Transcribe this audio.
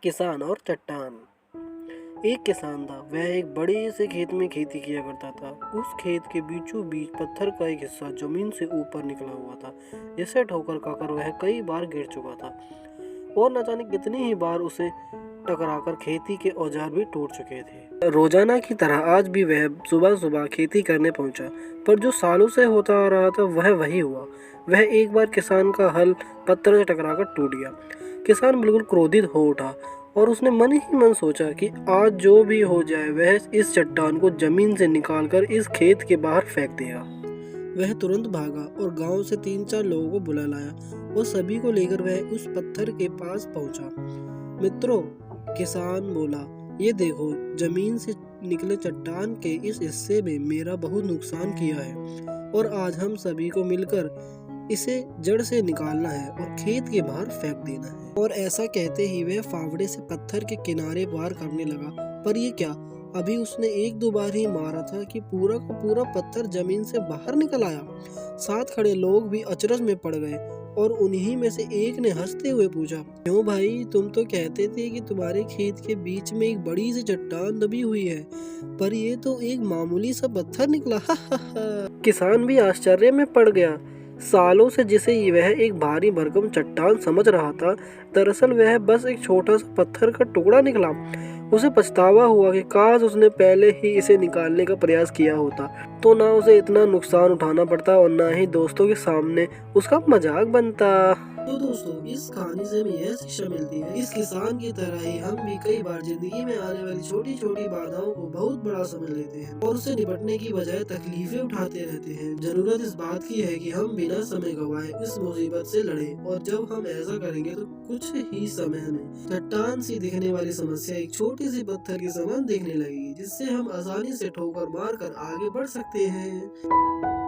किसान और चट्टान। एक किसान था। वह एक बड़े से खेत में खेती किया करता था। उस खेत के बीचों बीच पत्थर का एक हिस्सा जमीन से ऊपर निकला हुआ था, जिसे ठोकर खाकर वह कई बार गिर चुका था और न जाने कितनी ही बार उसे टकराकर खेती के औजार भी टूट चुके थे। रोजाना की तरह आज भी वह सुबह सुबह खेती करने पहुंचा, पर जो सालों से होता आ रहा था वह वही हुआ। वह एक बार किसान का हल पत्थर से टकराकर टूट गया। किसान बिल्कुल क्रोधित हो उठा और उसने मन ही मन सोचा कि आज जो भी हो जाए वह इस चट्टान को जमीन से निकालकर इस खेत के बाहर फेंक देगा। वह तुरंत भागा और गांव से 3-4 लोगों को बुला लाया और सभी को लेकर वह उस पत्थर के पास पहुंचा। मित्रों, किसान बोला, ये देखो, जमीन से निकले चट्टान के इस हिस्से में मेरा बहुत नुकसान किया है और आज हम सभी को मिलकर इसे जड़ से निकालना है और खेत के बाहर फेंक देना है। और ऐसा कहते ही वह फावड़े से पत्थर के किनारे वार करने लगा। पर ये क्या, अभी उसने 1-2 बार ही मारा था कि पूरा का पूरा पत्थर जमीन से बाहर निकल आया। साथ खड़े लोग भी अचरज में पड़ गए और उन्हीं में से एक ने हंसते हुए पूछा, क्यों भाई, तुम तो कहते थे कि तुम्हारे खेत के बीच में एक बड़ी सी चट्टान दबी हुई है, पर ये तो एक मामूली सा पत्थर निकला। किसान भी आश्चर्य में पड़ गया। सालों से जिसे वह एक भारी भरकम चट्टान समझ रहा था, दरअसल वह बस एक छोटा सा पत्थर का टुकड़ा निकला। उसे पछतावा हुआ कि काश उसने पहले ही इसे निकालने का प्रयास किया होता, तो ना उसे इतना नुकसान उठाना पड़ता और ना ही दोस्तों के सामने उसका मजाक बनता। तो दोस्तों, इस कहानी से हमें यह शिक्षा मिलती है, इस किसान की तरह ही हम भी कई बार जिंदगी में आने वाली छोटी छोटी बाधाओं को बहुत बड़ा समझ लेते हैं और उससे निपटने की बजाय तकलीफें उठाते रहते हैं। जरूरत इस बात की है कि हम बिना समय गंवाए इस मुसीबत से लड़ें, और जब हम ऐसा करेंगे तो कुछ ही समय में चट्टान सी दिखने वाली समस्या एक छोटी सी पत्थर के समान दिखने लगेगी, जिससे हम आसानी से ठोकर मार कर आगे बढ़ सकते हैं।